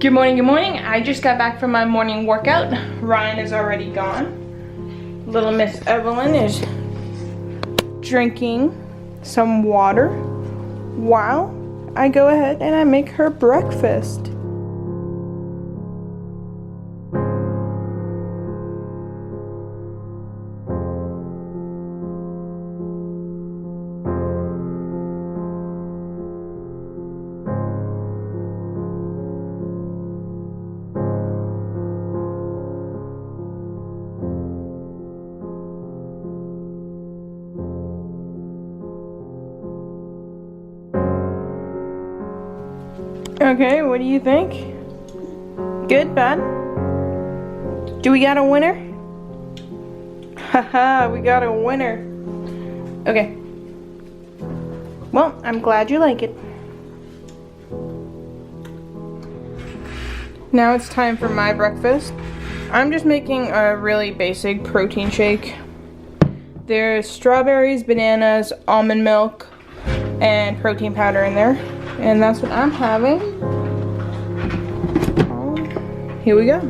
Good morning, good morning. I just got back from my morning workout. Ryan is already gone. Little Miss Evelyn is drinking some water while I go ahead and I make her breakfast. Okay, what do you think? Good, bad? Do we got a winner? Haha, we got a winner. Okay. Well, I'm glad you like it. Now it's time for my breakfast. I'm just making a really basic protein shake. There's strawberries, bananas, almond milk, and protein powder in there. And that's what I'm having. Here we go.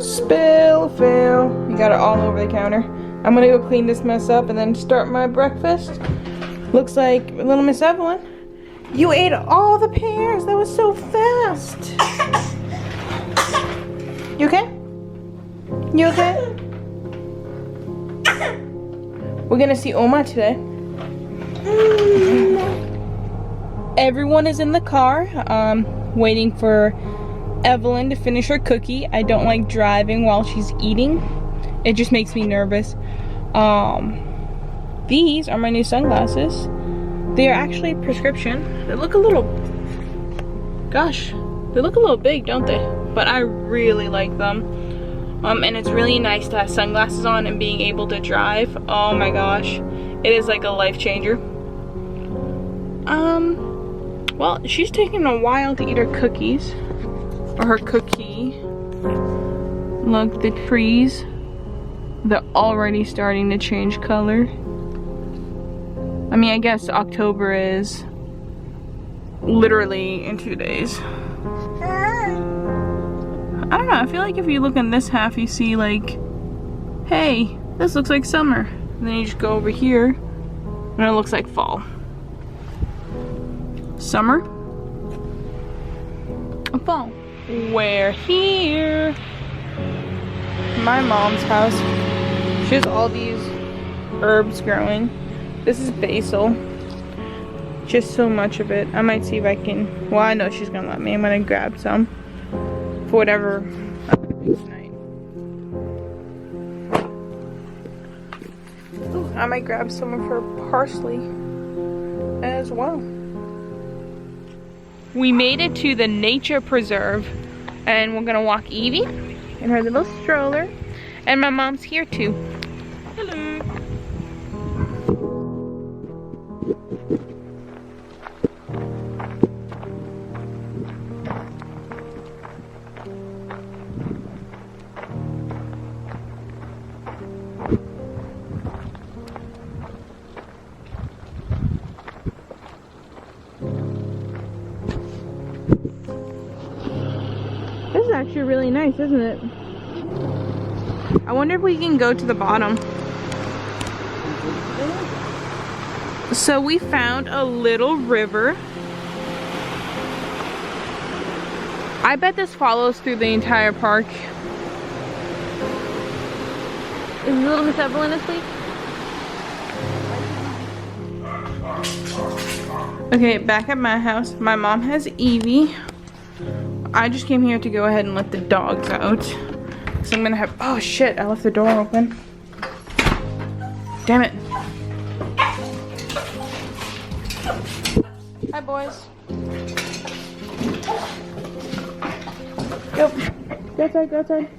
Spill, fail. You got it all over the counter. I'm gonna go clean this mess up and then start my breakfast. Looks like little Miss Evelyn, you ate all the pears. That was so fast. You okay? You okay? We're gonna see Oma today. Everyone is in the car, waiting for Evelyn to finish her cookie. I don't like driving while she's eating. It just makes me nervous. These are my new sunglasses. They are actually prescription. They look a little, gosh, they look a little big, don't they? But I really like them. And it's really nice to have sunglasses on and being able to drive. Oh my gosh, it is like a life changer. Well, she's taking a while to eat her cookies, or her cookie. Look, the trees, they're already starting to change color. I mean, I guess October is literally in 2 days. I don't know, I feel like if you look in this half, you see like, hey, this looks like summer. And then you just go over here, and it looks like fall. Summer, fall. We're here. My mom's house. She has all these herbs growing. This is basil. Just so much of it. I might see if I can, well, I know she's gonna let me. I'm gonna grab some. For whatever I'm gonna do tonight. Ooh, I might grab some of her parsley as well. We made it to the nature preserve, and we're gonna walk Evie in her little stroller, and my mom's here too. Hello. This is actually really nice, isn't it? I wonder if we can go to the bottom. So we found a little river. I bet this follows through the entire park. Is little Miss Evelyn asleep? Okay, back at my house, my mom has Evie. I just came here to go ahead and let the dogs out. So I'm gonna have, oh shit, I left the door open. Damn it. Hi boys. Go. Go outside, go outside.